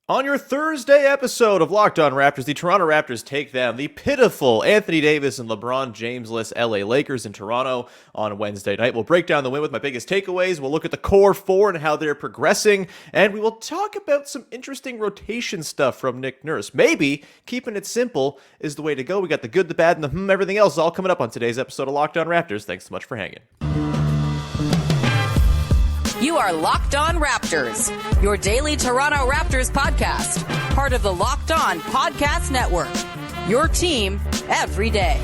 On your Thursday episode of Locked On Raptors, the Toronto Raptors take down the pitiful Anthony Davis and LeBron James-less LA Lakers in Toronto on Wednesday night. We'll break down the win with my biggest takeaways. We'll look at the core four and how they're progressing, and we will talk about some interesting rotation stuff from Nick Nurse. Maybe keeping it simple is the way to go. We got the good, the bad, and the everything else all coming up on today's episode of Locked On Raptors. Thanks so much for hanging. You are Locked On Raptors, your daily Toronto Raptors podcast, part of the Locked On Podcast Network, your team every day.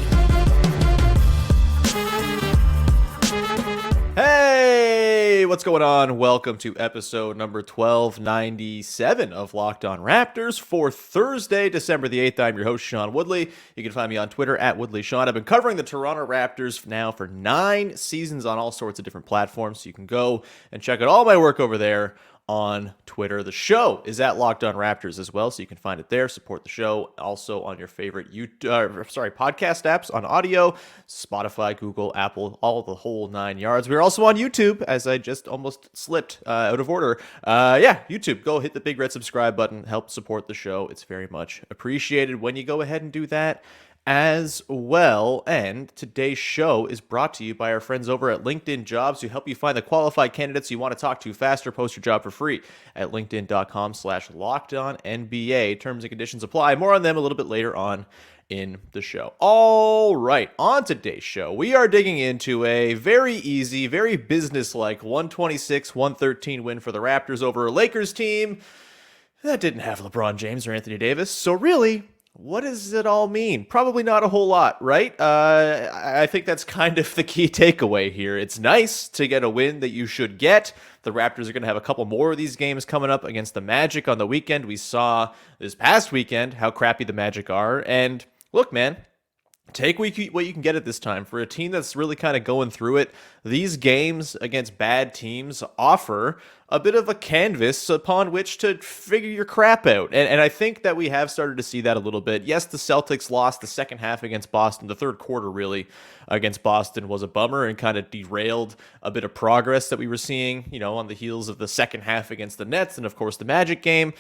Hey, what's going on? Welcome to episode number 1297 of Locked On Raptors for Thursday, December the 8th. I'm your host, Sean Woodley. You can find me on Twitter at WoodleySean. I've been covering the Toronto Raptors now for 9 seasons on all sorts of different platforms, so you can go and check out all my work over there on Twitter. The show is at Locked On Raptors as well, so you can find it there. Support the show also on your favorite podcast apps on audio, Spotify, Google, Apple, all the whole 9 yards. We're also on YouTube, as I just almost slipped out of order. YouTube. Go hit the big red subscribe button. Help support the show. It's very much appreciated when you go ahead and do that as well. And today's show is brought to you by our friends over at LinkedIn Jobs, who help you find the qualified candidates you want to talk to faster. Post your job for free at linkedin.com/LockedOnNBA. Terms and conditions apply. More on them a little bit later on in the show. All right, on today's show, we are digging into a very easy, very business-like 126-113 win for the Raptors over a Lakers team that didn't have LeBron James or Anthony Davis. So really, what does it all mean? Probably not a whole lot, right? I think that's kind of the key takeaway here. It's nice to get a win that you should get. The Raptors are going to have a couple more of these games coming up against the Magic on the weekend. We saw this past weekend how crappy the Magic are. And look, man, take what you can get at this time. For a team that's really kind of going through it, these games against bad teams offer a bit of a canvas upon which to figure your crap out. And I think that we have started to see that a little bit. Yes, the Celtics lost the second half against Boston. The third quarter, really, against Boston was a bummer and kind of derailed a bit of progress that we were seeing, on the heels of the second half against the Nets and, of course, the Magic game.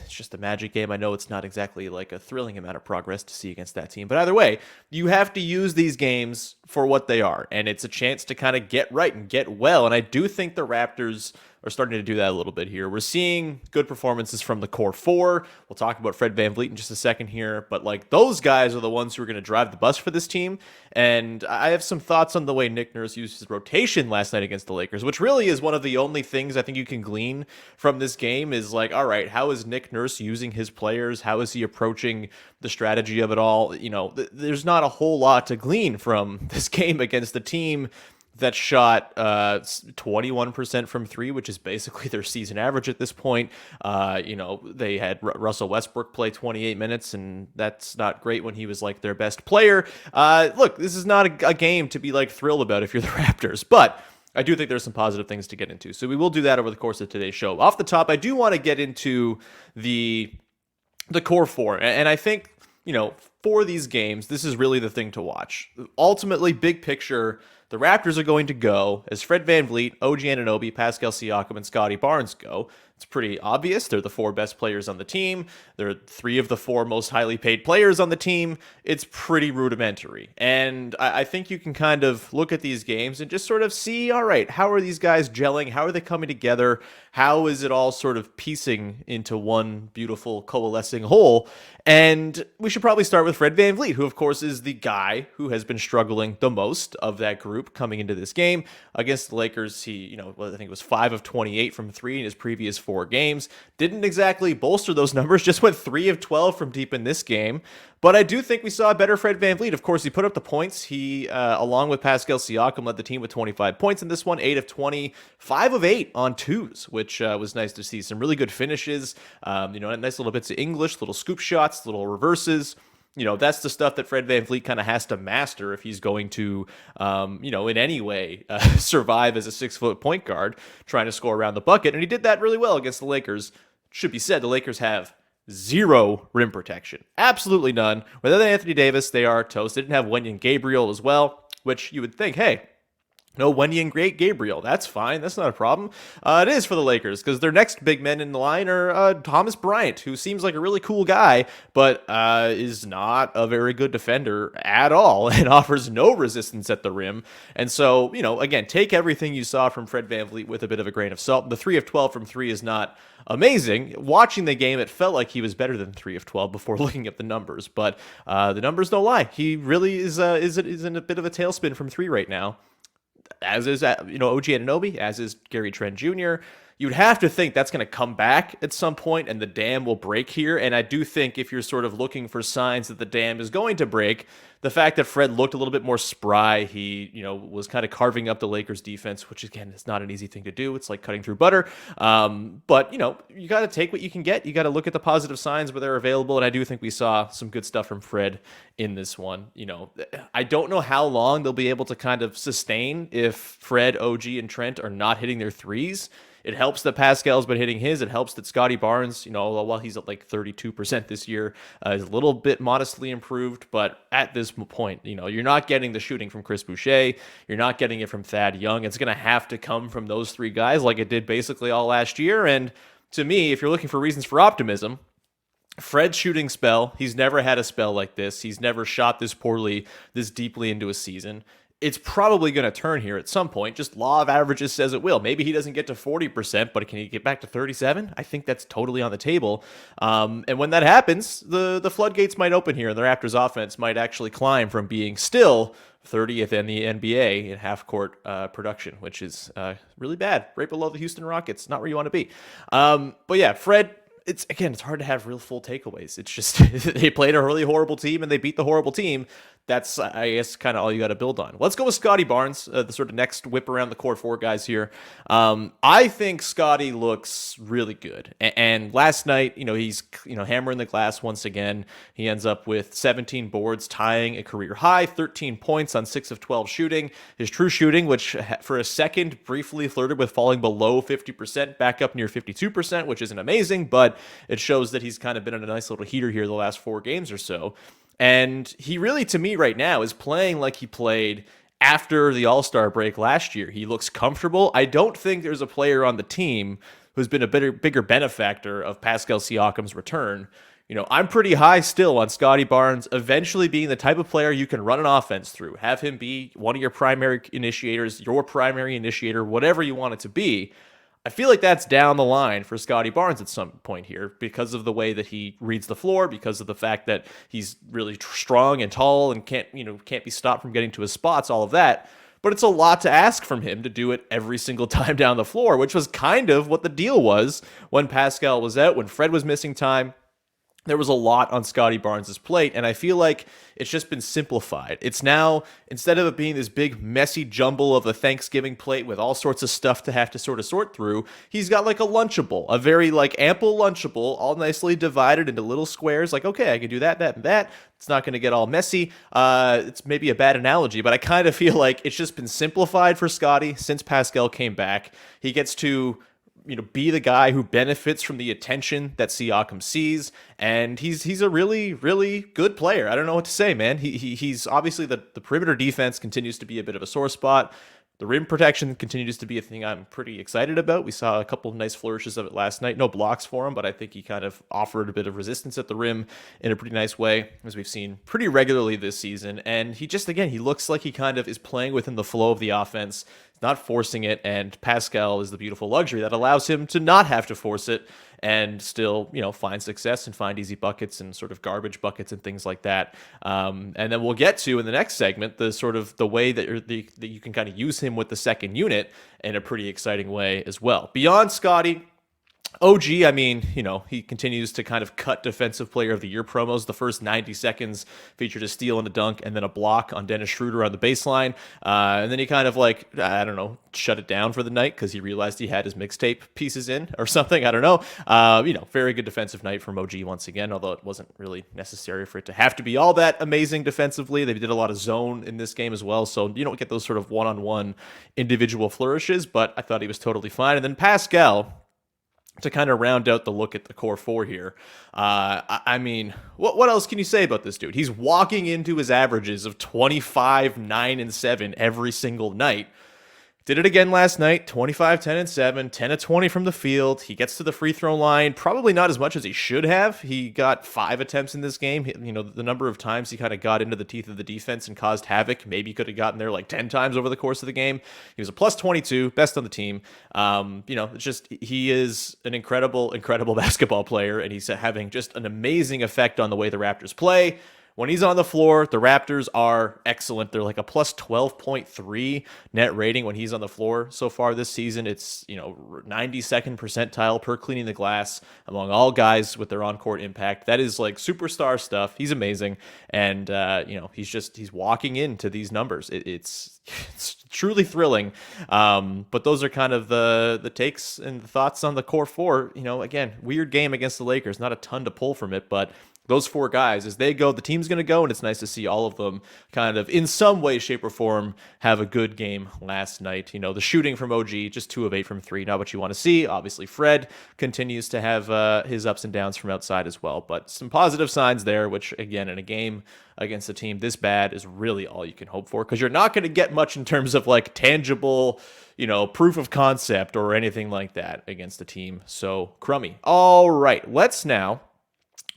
It's just a Magic game. I know it's not exactly like a thrilling amount of progress to see against that team. But either way, you have to use these games for what they are. And it's a chance to kind of get right and get well. And I do think the Raptors are starting to do that a little bit here. We're seeing good performances from the core four. We'll talk about Fred VanVleet in just a second here. But those guys are the ones who are going to drive the bus for this team. And I have some thoughts on the way Nick Nurse used his rotation last night against the Lakers, which really is one of the only things I think you can glean from this game is all right, how is Nick Nurse using his players? How is he approaching the strategy of it all? There's not a whole lot to glean from this game against the team that shot 21% from three, which is basically their season average at this point. They had Russell Westbrook play 28 minutes, and that's not great when he was their best player. Look, this is not a game to be thrilled about if you're the Raptors, but I do think there's some positive things to get into. So we will do that over the course of today's show. Off the top, I do want to get into the core four, and I think, for these games, this is really the thing to watch. Ultimately, big picture, the Raptors are going to go as Fred VanVleet, O.G. Anunoby, Pascal Siakam, and Scottie Barnes go. It's pretty obvious. They're the 4 best players on the team. They're 3 of the 4 most highly paid players on the team. It's pretty rudimentary. And I think you can kind of look at these games and just sort of see, all right, how are these guys gelling? How are they coming together? How is it all sort of piecing into one beautiful coalescing whole? And we should probably start with Fred VanVleet, who, of course, is the guy who has been struggling the most of that group coming into this game. Against the Lakers, he, I think it was 5 of 28 from 3 in his previous 4 games. Didn't exactly bolster those numbers, just went 3 of 12 from deep in this game. But I do think we saw a better Fred VanVleet. Of course, he put up the points. He, along with Pascal Siakam, led the team with 25 points in this one, 8 of 20, 5 of 8 on twos, which was nice to see. Some really good finishes, nice little bits of English, little scoop shots, little reverses. That's the stuff that Fred VanVleet kind of has to master if he's going to, in any way survive as a 6-foot point guard trying to score around the bucket. And he did that really well against the Lakers. Should be said, the Lakers have 0 rim protection. Absolutely none. Without Anthony Davis, they are toast. They didn't have Wenyen Gabriel as well, which you would think, hey, No Wendy and Great Gabriel. That's fine. That's not a problem. It is for the Lakers because their next big men in the line are Thomas Bryant, who seems like a really cool guy, but is not a very good defender at all and offers no resistance at the rim. And so, again, take everything you saw from Fred VanVleet with a bit of a grain of salt. The 3 of 12 from 3 is not amazing. Watching the game, it felt like he was better than 3 of 12 before looking at the numbers, but the numbers don't lie. He really is in a bit of a tailspin from 3 right now, as is O.G. Anunoby, as is Gary Trent Jr. You'd have to think that's going to come back at some point and the dam will break here. And I do think if you're sort of looking for signs that the dam is going to break, the fact that Fred looked a little bit more spry, he was kind of carving up the Lakers defense, which again is not an easy thing to do. It's like cutting through butter. But you got to take what you can get. You got to look at the positive signs where they're available. And I do think we saw some good stuff from Fred in this one. I don't know how long they'll be able to kind of sustain if Fred, OG, and Trent are not hitting their threes. It helps that Pascal's been hitting his. It helps that Scottie Barnes, while he's at like 32% this year, is a little bit modestly improved. But at this point, you're not getting the shooting from Chris Boucher. You're not getting it from Thad Young. It's going to have to come from those 3 guys like it did basically all last year. And to me, if you're looking for reasons for optimism, Fred's shooting spell, he's never had a spell like this. He's never shot this poorly, this deeply into a season. It's probably going to turn here at some point. Just law of averages says it will. Maybe he doesn't get to 40%, but can he get back to 37? I think that's totally on the table. And when that happens, the floodgates might open here, and the Raptors offense might actually climb from being still 30th in the NBA in half-court production, which is really bad, right below the Houston Rockets. Not where you want to be. But yeah, Fred, it's hard to have real full takeaways. It's just they played a really horrible team and they beat the horrible team. That's, I guess, kind of all you got to build on. Let's go with Scottie Barnes, the sort of next whip around the core 4 guys here. I think Scottie looks really good. And last night, he's hammering the glass once again. He ends up with 17 boards, tying a career high, 13 points on 6 of 12 shooting. His true shooting, which for a second briefly flirted with falling below 50%, back up near 52%, which isn't amazing, but it shows that he's kind of been on a nice little heater here the last 4 games or so. And he really, to me right now, is playing like he played after the All-Star break last year. He looks comfortable. I don't think there's a player on the team who's been a bigger benefactor of Pascal Siakam's return. I'm pretty high still on Scottie Barnes eventually being the type of player you can run an offense through. Have him be one of your primary initiators, your primary initiator, whatever you want it to be. I feel like that's down the line for Scottie Barnes at some point here because of the way that he reads the floor, because of the fact that he's really strong and tall and can't be stopped from getting to his spots, all of that. But it's a lot to ask from him to do it every single time down the floor, which was kind of what the deal was when Pascal was out, when Fred was missing time. There was a lot on Scottie Barnes' plate, and I feel like it's just been simplified. It's now, instead of it being this big, messy jumble of a Thanksgiving plate with all sorts of stuff to have to sort of sort through, he's got like a Lunchable, a very like ample Lunchable, all nicely divided into little squares. Like, okay, I can do that, that, and that. It's not going to get all messy. It's maybe a bad analogy, but I kind of feel like it's just been simplified for Scottie since Pascal came back. He gets to be the guy who benefits from the attention that Siakam sees, and he's a really, really good player. I don't know what to say, man. He's obviously the perimeter defense continues to be a bit of a sore spot. The rim protection continues to be a thing I'm pretty excited about. We saw a couple of nice flourishes of it last night. No blocks for him, but I think he kind of offered a bit of resistance at the rim in a pretty nice way, as we've seen pretty regularly this season. And he just, again, he looks like he kind of is playing within the flow of the offense, not forcing it, and Pascal is the beautiful luxury that allows him to not have to force it and still, find success and find easy buckets and sort of garbage buckets and things like that. And then we'll get to, in the next segment, the sort of the way that you can kind of use him with the second unit in a pretty exciting way as well. Beyond Scottie, OG, he continues to kind of cut Defensive Player of the Year promos. The first 90 seconds featured a steal and a dunk and then a block on Dennis Schroeder on the baseline. And then he kind of shut it down for the night because he realized he had his mixtape pieces in or something. I don't know. Very good defensive night from OG once again, although it wasn't really necessary for it to have to be all that amazing defensively. They did a lot of zone in this game as well, so you don't get those sort of one-on-one individual flourishes, but I thought he was totally fine. And then Pascal, to kind of round out the look at the core 4 here. What else can you say about this dude? He's walking into his averages of 25, 9, and 7 every single night. Did it again last night, 25, 10, and 7, 10 of 20 from the field. He gets to the free throw line, probably not as much as he should have. He got 5 attempts in this game. The number of times he kind of got into the teeth of the defense and caused havoc. Maybe he could have gotten there like 10 times over the course of the game. He was a plus 22, best on the team. It's just, he is an incredible, incredible basketball player, and he's having just an amazing effect on the way the Raptors play. When he's on the floor, the Raptors are excellent. They're like a plus 12.3 net rating when he's on the floor so far this season. It's, 92nd percentile per cleaning the glass among all guys with their on-court impact. That is like superstar stuff. He's amazing. And, he's walking into these numbers. It's truly thrilling. But those are kind of the takes and the thoughts on the core four. Again, weird game against the Lakers. Not a ton to pull from it, but those 4 guys, as they go, the team's going to go, and it's nice to see all of them kind of in some way, shape, or form have a good game last night. The shooting from OG, just 2 of 8 from 3, not what you want to see. Obviously, Fred continues to have his ups and downs from outside as well, but some positive signs there, which, again, in a game against a team this bad is really all you can hope for, because you're not going to get much in terms of like tangible, proof of concept or anything like that against a team so crummy. All right, let's now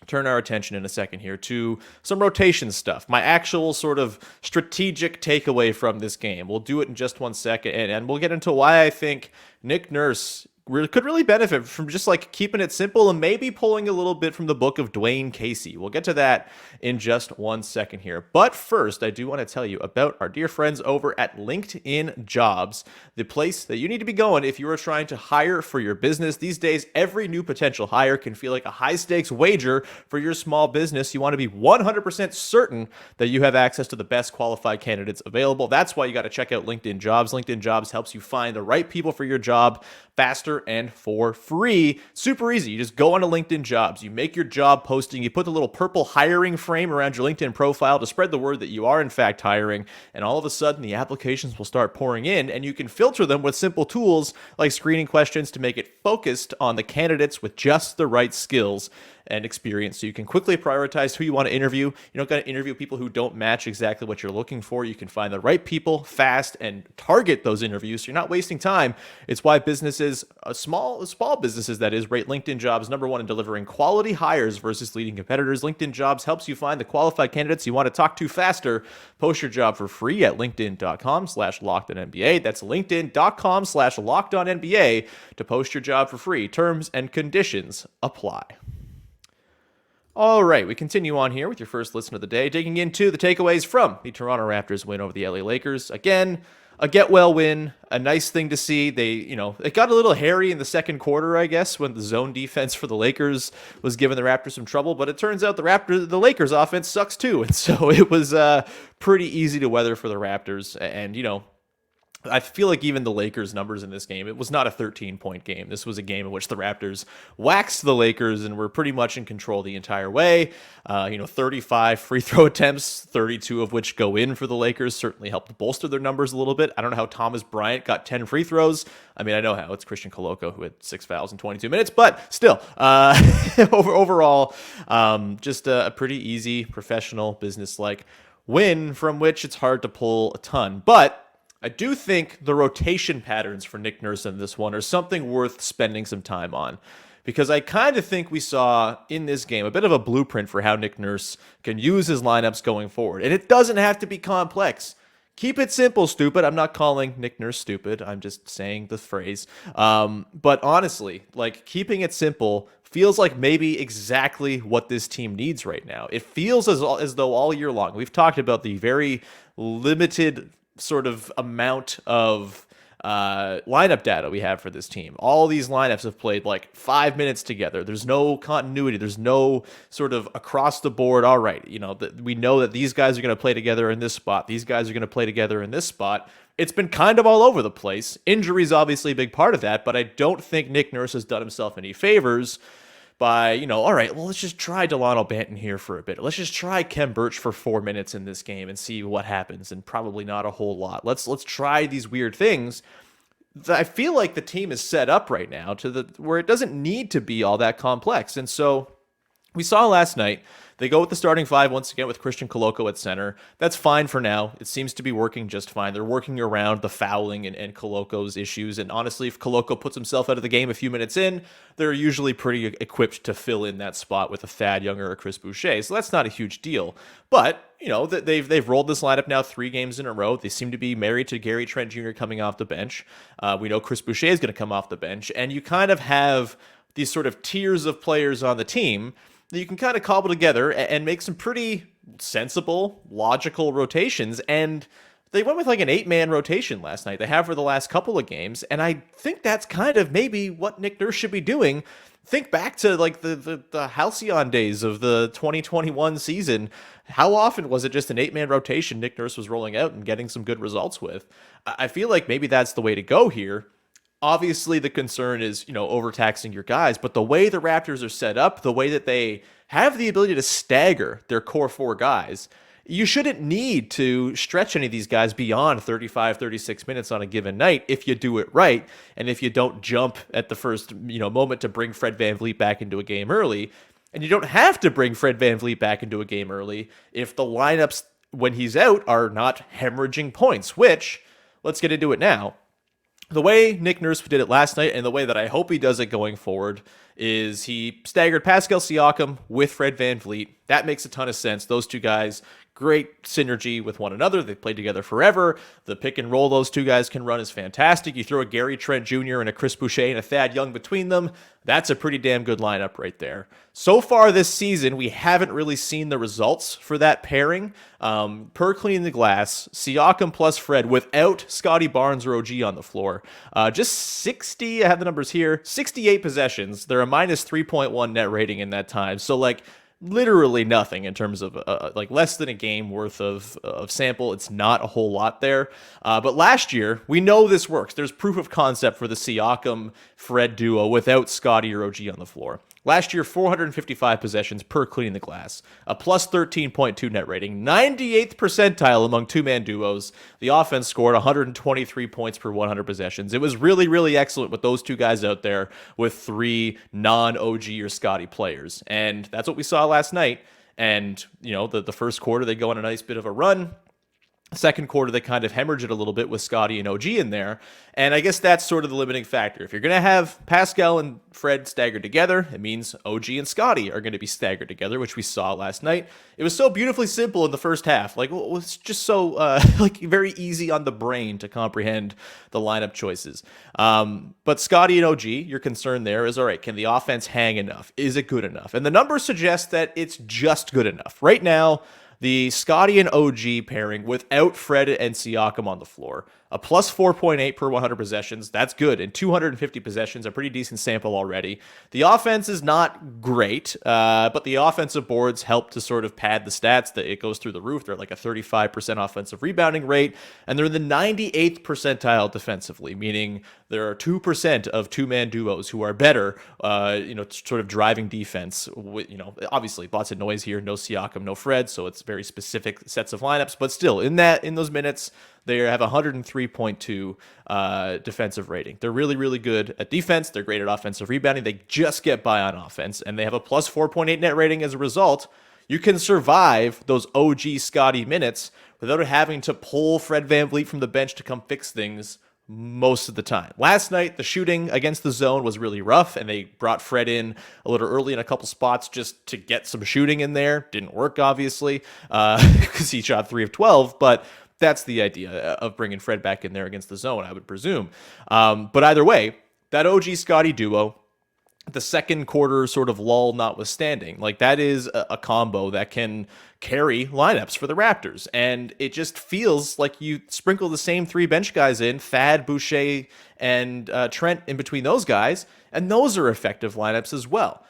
turn our attention in a second here to some rotation stuff. My actual sort of strategic takeaway from this game. We'll do it in just one second, and we'll get into why I think Nick Nurse could really benefit from just like keeping it simple and maybe pulling a little bit from the book of Dwayne Casey. We'll get to that in just one second here. But first, I do want to tell you about our dear friends over at LinkedIn Jobs, the place that you need to be going if you are trying to hire for your business. These days, every new potential hire can feel like a high-stakes wager for your small business. You want to be 100% certain that you have access to the best qualified candidates available. That's why you got to check out LinkedIn Jobs. LinkedIn Jobs helps you find the right people for your job faster and for free. Super easy. You just go onto LinkedIn Jobs. You make your job posting. You put the little purple hiring frame around your LinkedIn profile to spread the word that you are in fact hiring. And all of a sudden, the applications will start pouring in, and you can filter them with simple tools like screening questions to make it focused on the candidates with just the right skills and experience, so you can quickly prioritize who you want to interview. You don't got to interview people who don't match exactly what you're looking for. You can find the right people fast and target those interviews, so you're not wasting time. It's why businesses, small businesses that is, rate LinkedIn Jobs #1 in delivering quality hires versus leading competitors. LinkedIn Jobs helps you find the qualified candidates you want to talk to faster. Post your job for free at linkedin.com/LockedOnNBA. That's linkedin.com/LockedOnNBA to post your job for free. Terms and conditions apply. All right, we continue on here with your first listen of the day, digging into the takeaways from the Toronto Raptors win over the LA Lakers. Again, a get-well win, a nice thing to see. It got a little hairy in the second quarter, I guess, when the zone defense for the Lakers was giving the Raptors some trouble, but it turns out the Lakers offense sucks too, and so it was pretty easy to weather for the Raptors, and, I feel like even the Lakers' numbers in this game, it was not a 13-point game. This was a game in which the Raptors waxed the Lakers and were pretty much in control the entire way. 35 free throw attempts, 32 of which go in for the Lakers, certainly helped bolster their numbers a little bit. I don't know how Thomas Bryant got 10 free throws. I mean, I know how. It's Christian Coloco who had 6 fouls in 22 minutes, but still, overall, just a pretty easy, professional, business-like win from which it's hard to pull a ton. But I do think the rotation patterns for Nick Nurse in this one are something worth spending some time on, because I kind of think we saw in this game a bit of a blueprint for how Nick Nurse can use his lineups going forward. And it doesn't have to be complex. Keep it simple, stupid. I'm not calling Nick Nurse stupid. I'm just saying the phrase. But honestly, like, keeping it simple feels like maybe exactly what this team needs right now. It feels as though all year long, we've talked about the very limited sort of amount of lineup data we have for this team. All these lineups have played like 5 minutes together. There's no continuity. There's no sort of across the board, all right, we know that these guys are going to play together in this spot. These guys are going to play together in this spot. It's been kind of all over the place. Injuries obviously a big part of that, but I don't think Nick Nurse has done himself any favors by, all right, well, let's just try Delano Banton here for a bit. Let's just try Kem Birch for 4 minutes in this game and see what happens, and probably not a whole lot. Let's try these weird things. I feel like the team is set up right now where it doesn't need to be all that complex. And so We saw last night, they go with the starting five once again with Christian Koloko at center. That's fine for now. It seems to be working just fine. They're working around the fouling and Koloko's issues. And honestly, if Koloko puts himself out of the game a few minutes in, they're usually pretty equipped to fill in that spot with a Thad Young or a Chris Boucher. So that's not a huge deal. But, they've rolled this lineup now 3 games in a row. They seem to be married to Gary Trent Jr. coming off the bench. We know Chris Boucher is going to come off the bench. And you kind of have these sort of tiers of players on the team that you can kind of cobble together and make some pretty sensible, logical rotations. And they went with like an 8-man rotation last night. They have for the last couple of games. And I think that's kind of maybe what Nick Nurse should be doing. Think back to like the Halcyon days of the 2021 season. How often was it just an 8-man rotation Nick Nurse was rolling out and getting some good results with? I feel like maybe that's the way to go here. Obviously, the concern is, overtaxing your guys, but the way the Raptors are set up, the way that they have the ability to stagger their core 4 guys, you shouldn't need to stretch any of these guys beyond 35, 36 minutes on a given night if you do it right, and if you don't jump at the first, moment to bring Fred VanVleet back into a game early. And you don't have to bring Fred VanVleet back into a game early if the lineups, when he's out, are not hemorrhaging points, which, let's get into it now. The way Nick Nurse did it last night, and the way that I hope he does it going forward, is he staggered Pascal Siakam with Fred VanVleet. That makes a ton of sense. Those two guys, great synergy with one another. They've played together forever. The pick and roll those two guys can run is fantastic. You throw a Gary Trent Jr. and a Chris Boucher and a Thad Young between them. That's a pretty damn good lineup right there. So far this season, we haven't really seen the results for that pairing. Per Clean the Glass, Siakam plus Fred without Scottie Barnes or OG on the floor. Just 60, I have the numbers here, 68 possessions. They're a minus 3.1 net rating in that time. So literally nothing in terms of less than a game worth of sample. It's not a whole lot there. But last year, we know this works. There's proof of concept for the Siakam-Fred duo without Scottie or OG on the floor. Last year, 455 possessions per Cleaning the Glass, a plus 13.2 net rating, 98th percentile among 2-man duos. The offense scored 123 points per 100 possessions. It was really, really excellent with those two guys out there with 3 non-OG or Scottie players. And that's what we saw last night. And, the first quarter, they go on a nice bit of a run. Second quarter, they kind of hemorrhage it a little bit with Scottie and OG in there. And I guess that's sort of the limiting factor. If you're going to have Pascal and Fred staggered together, it means OG and Scottie are going to be staggered together, which we saw last night. It was so beautifully simple in the first half. It was just so very easy on the brain to comprehend the lineup choices. But Scottie and OG, your concern there is, all right, can the offense hang enough? Is it good enough? And the numbers suggest that it's just good enough. Right now, the Scottie and OG pairing without Fred and Siakam on the floor, a plus 4.8 per 100 possessions. That's good. And 250 possessions, a pretty decent sample already. The offense is not great, but the offensive boards help to sort of pad the stats. That it goes through the roof. They're like a 35% offensive rebounding rate, and they're in the 98th percentile defensively, meaning there are 2% of 2-man duos who are better, sort of driving defense. Obviously lots of noise here. No Siakam, no Fred, so it's very specific sets of lineups. But still, in those minutes, they have 103.2 defensive rating. They're really, really good at defense. They're great at offensive rebounding. They just get by on offense, and they have a plus 4.8 net rating as a result. You can survive those OG Scottie minutes without having to pull Fred VanVleet from the bench to come fix things most of the time. Last night, the shooting against the zone was really rough, and they brought Fred in a little early in a couple spots just to get some shooting in there. Didn't work, obviously, because he shot 3 of 12, but that's the idea of bringing Fred back in there against the zone, I would presume. But either way, that OG Scottie duo, the second quarter sort of lull notwithstanding, that is a combo that can carry lineups for the Raptors. And it just feels like you sprinkle the same 3 bench guys in, Thad, Boucher, and Trent in between those guys, and those are effective lineups as well.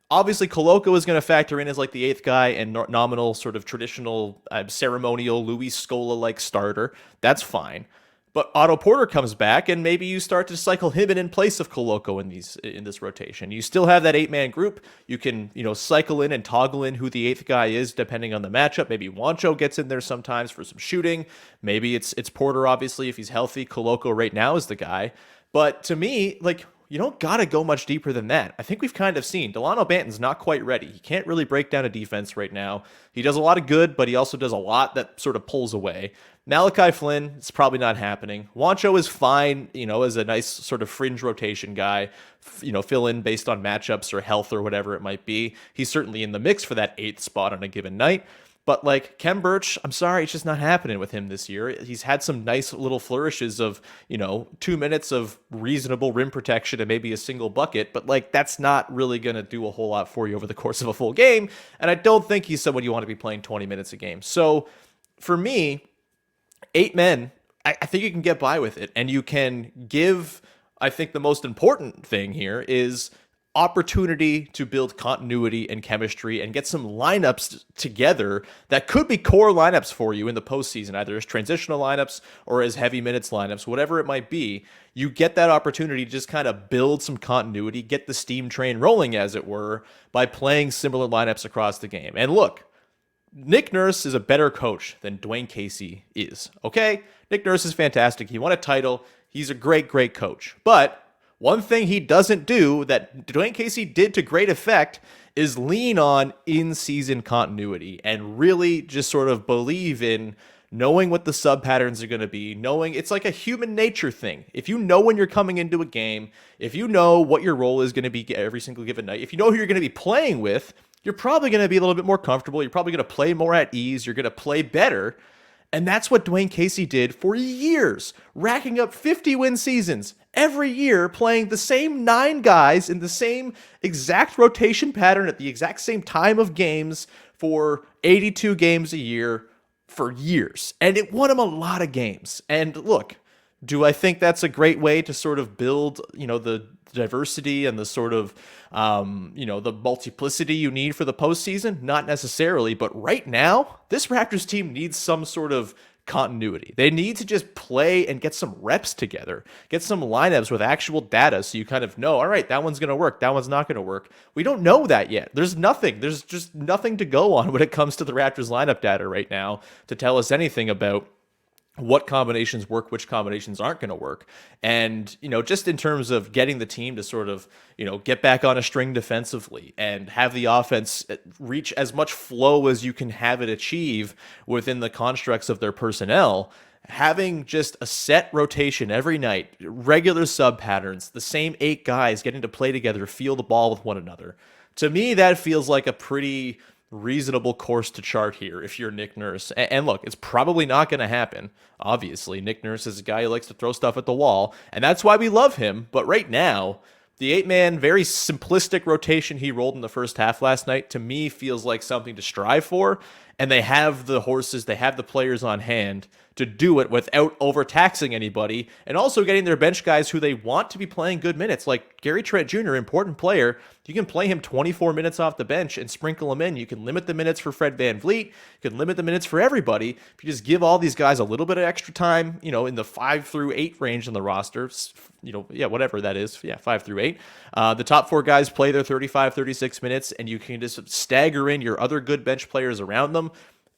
Obviously, Koloko is going to factor in as the 8th guy and nominal sort of traditional ceremonial Luis Scola-like starter. That's fine. But Otto Porter comes back, and maybe you start to cycle him in place of Koloko in this rotation. You still have that 8-man group. You can cycle in and toggle in who the 8th guy is depending on the matchup. Maybe Juancho gets in there sometimes for some shooting. Maybe it's Porter, obviously, if he's healthy. Koloko right now is the guy. But to me, you don't got to go much deeper than that. I think we've kind of seen Delano Banton's not quite ready. He can't really break down a defense right now. He does a lot of good, but he also does a lot that sort of pulls away. Malachi Flynn, it's probably not happening. Juancho is fine, as a nice sort of fringe rotation guy, fill in based on matchups or health or whatever it might be. He's certainly in the mix for that 8th spot on a given night. But like Khem Birch, I'm sorry, it's just not happening with him this year. He's had some nice little flourishes of, 2 minutes of reasonable rim protection and maybe a single bucket, but like that's not really going to do a whole lot for you over the course of a full game. And I don't think he's someone you want to be playing 20 minutes a game. So for me, 8 men, I think you can get by with it. And you can give, I think the most important thing here is opportunity to build continuity and chemistry and get some lineups together that could be core lineups for you in the postseason, either as transitional lineups or as heavy minutes lineups, whatever it might be. You get that opportunity to just kind of build some continuity, get the steam train rolling, as it were, by playing similar lineups across the game. And look, Nick Nurse is a better coach than Dwayne Casey is, okay? Nick Nurse is fantastic. He won a title. He's a great, great coach. But one thing he doesn't do that Dwayne Casey did to great effect is lean on in-season continuity and really just sort of believe in knowing what the sub patterns are going to be, knowing it's like a human nature thing. If you know when you're coming into a game, if you know what your role is going to be every single given night, if you know who you're going to be playing with, you're probably going to be a little bit more comfortable. You're probably going to play more at ease. You're going to play better. And that's what Dwayne Casey did for years, racking up 50-win seasons every year, playing the same 9 guys in the same exact rotation pattern at the exact same time of games for 82 games a year for years. And it won him a lot of games. And look, do I think that's a great way to sort of build, the diversity and the sort of, the multiplicity you need for the postseason? Not necessarily, but right now, this Raptors team needs some sort of continuity. They need to just play and get some reps together, get some lineups with actual data so you kind of know, all right, that one's going to work, that one's not going to work. We don't know that yet. There's just nothing to go on when it comes to the Raptors lineup data right now to tell us anything about what combinations work, which combinations aren't going to work. And, just in terms of getting the team to sort of, get back on a string defensively and have the offense reach as much flow as you can have it achieve within the constructs of their personnel, having just a set rotation every night, regular sub patterns, the same 8 guys getting to play together, feel the ball with one another. To me, that feels like a pretty reasonable course to chart here if you're Nick Nurse. And look, it's probably not going to happen. Obviously, Nick Nurse is a guy who likes to throw stuff at the wall, and that's why we love him. But right now, the 8-man, very simplistic rotation he rolled in the first half last night, to me, feels like something to strive for. And they have the horses, they have the players on hand to do it without overtaxing anybody, and also getting their bench guys who they want to be playing good minutes. Like Gary Trent Jr., important player. You can play him 24 minutes off the bench and sprinkle him in. You can limit the minutes for Fred VanVleet. You can limit the minutes for everybody. If you just give all these guys a little bit of extra time, in the 5 through 8 range on the roster, whatever that is. 5 through 8. The top 4 guys play their 35, 36 minutes, and you can just stagger in your other good bench players around them.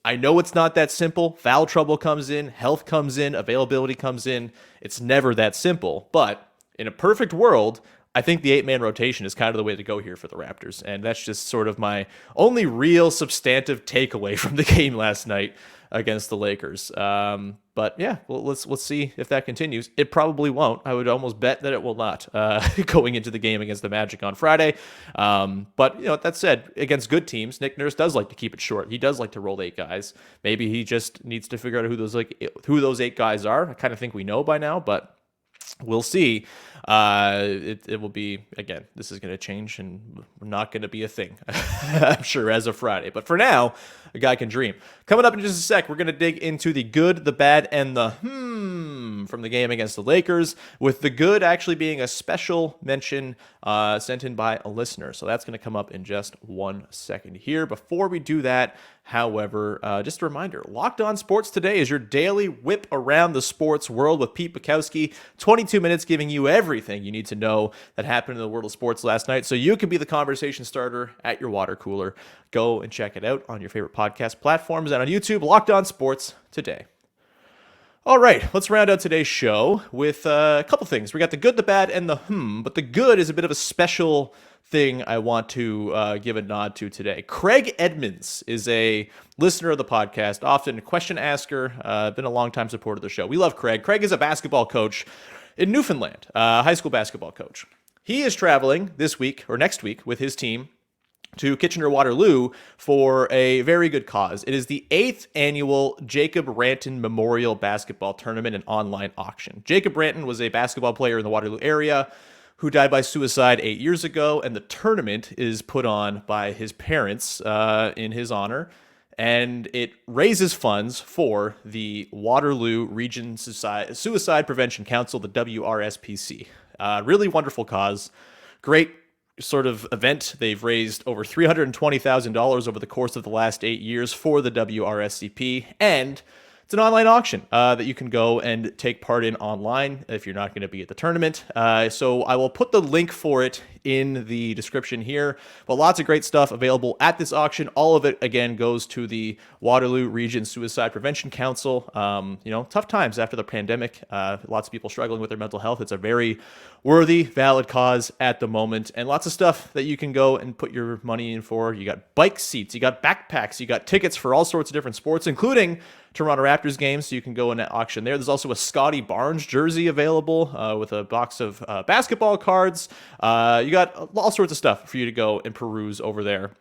I know it's not that simple. Foul trouble comes in, health comes in, availability comes in. It's never that simple. But in a perfect world, I think the 8-man rotation is kind of the way to go here for the Raptors. And that's just sort of my only real substantive takeaway from the game last night against the Lakers. But yeah, well, let's see if that continues. It probably won't. I would almost bet that it will not going into the game against the Magic on Friday. But that said, against good teams, Nick Nurse does like to keep it short. He does like to roll 8 guys. Maybe he just needs to figure out who those 8 guys are. I kind of think we know by now, but we'll see. It will be, again, this is going to change and not going to be a thing, I'm sure, as of Friday. But for now, a guy can dream. Coming up in just a sec, we're going to dig into the good, the bad, and the from the game against the Lakers, with the good actually being a special mention sent in by a listener. So that's going to come up in just 1 second here. Before we do that, however, just a reminder, Locked On Sports Today is your daily whip around the sports world with Pete Bukowski. 22 minutes giving you everything you need to know that happened in the world of sports last night so you can be the conversation starter at your water cooler. Go and check it out on your favorite podcast platforms and on YouTube, Locked On Sports Today. All right, let's round out today's show with a couple things. We got the good, the bad, and the but the good is a bit of a special thing I want to give a nod to today. Craig Edmonds is a listener of the podcast, often a question asker, been a long-time supporter of the show. We love Craig. Craig is a basketball coach in Newfoundland, high school basketball coach. He is traveling this week or next week with his team to Kitchener-Waterloo for a very good cause. It is the 8th annual Jacob Ranton Memorial Basketball Tournament and online auction. Jacob Ranton was a basketball player in the Waterloo area who died by suicide 8 years ago, and the tournament is put on by his parents in his honor, and it raises funds for the Waterloo Region Suicide Prevention Council, the WRSPC. Really wonderful cause. Great sort of event. They've raised over $320,000 over the course of the last 8 years for the WRSCP, and it's an online auction that you can go and take part in online if you're not going to be at the tournament. So I will put the link for it in the description here. But lots of great stuff available at this auction. All of it, again, goes to the Waterloo Region Suicide Prevention Council. Tough times after the pandemic. Lots of people struggling with their mental health. It's a very worthy, valid cause at the moment. And lots of stuff that you can go and put your money in for. You got bike seats, you got backpacks, you got tickets for all sorts of different sports, including Toronto Raptors games, so you can go in that auction there. There's also a Scottie Barnes jersey available with a box of basketball cards. You got all sorts of stuff for you to go and peruse over there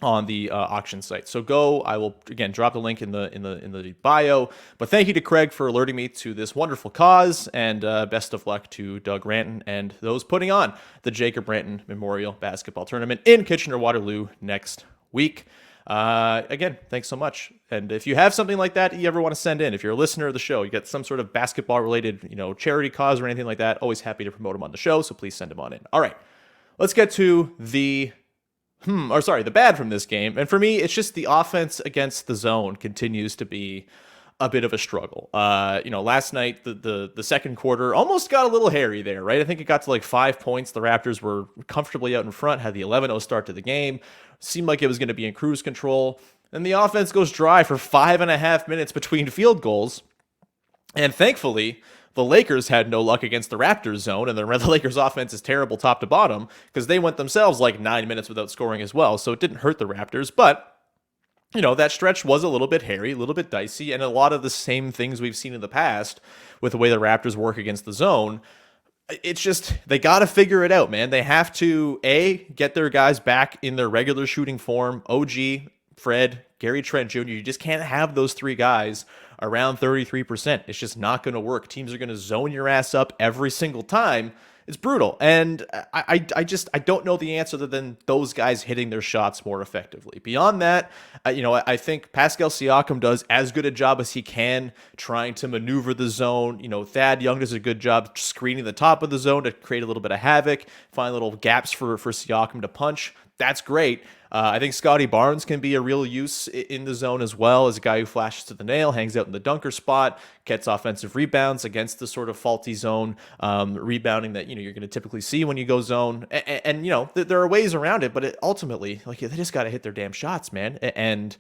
on the auction site. So go. I will again drop the link in the bio. But thank you to Craig for alerting me to this wonderful cause, and best of luck to Doug Ranton and those putting on the Jacob Ranton Memorial Basketball Tournament in Kitchener-Waterloo next week. Again, thanks so much. And if you have something like that you ever want to send in, if you're a listener of the show, you got some sort of basketball related, charity cause or anything like that, always happy to promote them on the show. So please send them on in. All right, let's get to the bad from this game. And for me, it's just the offense against the zone continues to be a bit of a struggle. Last night, the second quarter almost got a little hairy there, right? I think it got to like 5 points. The Raptors were comfortably out in front, had the 11-0 start to the game. Seemed like it was going to be in cruise control. And the offense goes dry for 5.5 minutes between field goals. And thankfully, the Lakers had no luck against the Raptors zone, and the Lakers offense is terrible top to bottom because they went themselves like 9 minutes without scoring as well. So it didn't hurt the Raptors, but that stretch was a little bit hairy, a little bit dicey, and a lot of the same things we've seen in the past with the way the Raptors work against the zone. It's just, they got to figure it out, man. They have to, get their guys back in their regular shooting form. OG, Fred, Gary Trent Jr., you just can't have those three guys around 33%. It's just not going to work. Teams are going to zone your ass up every single time. It's brutal. And I don't know the answer other than those guys hitting their shots more effectively. Beyond that, I think Pascal Siakam does as good a job as he can trying to maneuver the zone. Thad Young does a good job screening the top of the zone to create a little bit of havoc, find little gaps for Siakam to punch. That's great. I think Scottie Barnes can be a real use in the zone as well, as a guy who flashes to the nail, hangs out in the dunker spot, gets offensive rebounds against the sort of faulty zone rebounding that you're going to typically see when you go zone. And there are ways around it, but ultimately, they just got to hit their damn shots, man. And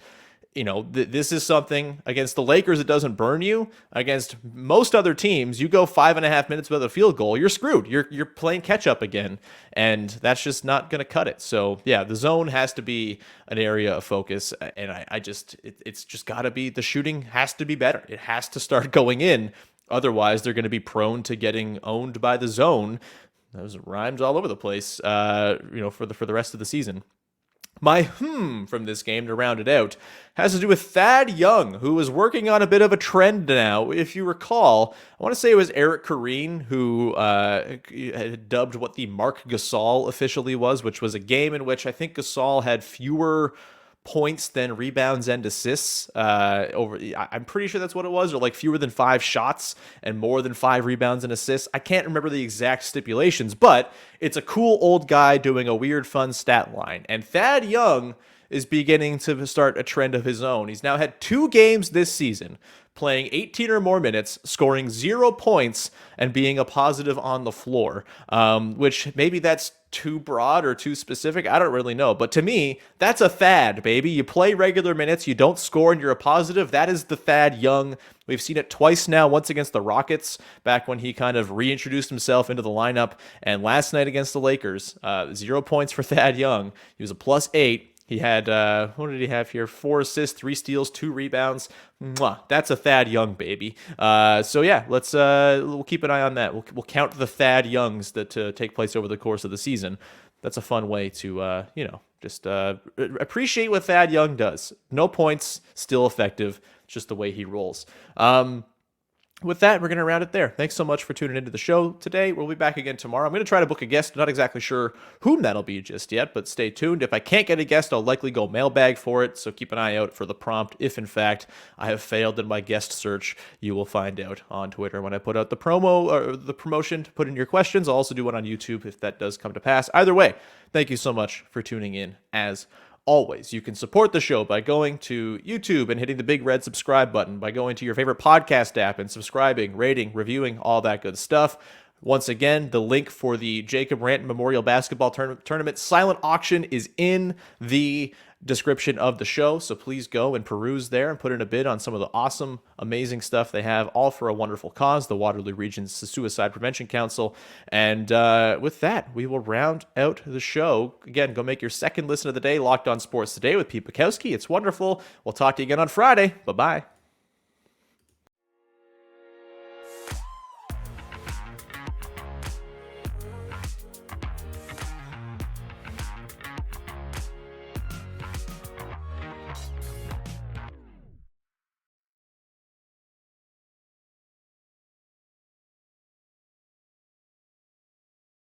this is something against the Lakers, it doesn't burn you. Against most other teams, you go 5.5 minutes without a field goal, you're screwed. You're playing catch up again, and that's just not going to cut it. So yeah, the zone has to be an area of focus, and it's just got to be, the shooting has to be better. It has to start going in. Otherwise, they're going to be prone to getting owned by the zone. Those rhymes all over the place, for the rest of the season. My from this game to round it out has to do with Thad Young, who is working on a bit of a trend now. If you recall, I want to say it was Eric Kareen who had dubbed what the Marc Gasol officially was, which was a game in which I think Gasol had fewer points than rebounds and assists I'm pretty sure that's what it was, or like fewer than 5 shots and more than 5 rebounds and assists. I can't remember the exact stipulations, but it's a cool old guy doing a weird fun stat line. And Thad Young is beginning to start a trend of his own. He's now had 2 games this season playing 18 or more minutes, scoring 0 points, and being a positive on the floor, which maybe that's too broad or too specific. I don't really know. But to me, that's a Thad, baby. You play regular minutes, you don't score, and you're a positive. That is the Thad Young. We've seen it twice now, once against the Rockets, back when he kind of reintroduced himself into the lineup, and last night against the Lakers, 0 points for Thad Young. He was a +8. He had, what did he have here? 4 assists, 3 steals, 2 rebounds. Mwah, that's a Thad Young, baby. So yeah, we'll keep an eye on that. We'll count the Thad Youngs that take place over the course of the season. That's a fun way to, just appreciate what Thad Young does. No points, still effective. Just the way he rolls. With that, we're going to round it there. Thanks so much for tuning into the show today. We'll be back again tomorrow. I'm going to try to book a guest. Not exactly sure whom that'll be just yet, but stay tuned. If I can't get a guest, I'll likely go mailbag for it, so keep an eye out for the prompt. If, in fact, I have failed in my guest search, you will find out on Twitter when I put out the promotion to put in your questions. I'll also do one on YouTube if that does come to pass. Either way, thank you so much for tuning in as always. You can support the show by going to YouTube and hitting the big red subscribe button, by going to your favorite podcast app and subscribing, rating, reviewing, all that good stuff. Once again, the link for the Jacob Ranton Memorial Basketball Tournament silent auction is in the description of the show, so please go and peruse there and put in a bid on some of the awesome, amazing stuff they have, all for a wonderful cause, the Waterloo Region's Suicide Prevention Council. And with that, we will round out the show. Again, go make your second listen of the day, Locked On Sports Today with Pete Bukowski. It's wonderful. We'll talk to you again on Friday. Bye-bye.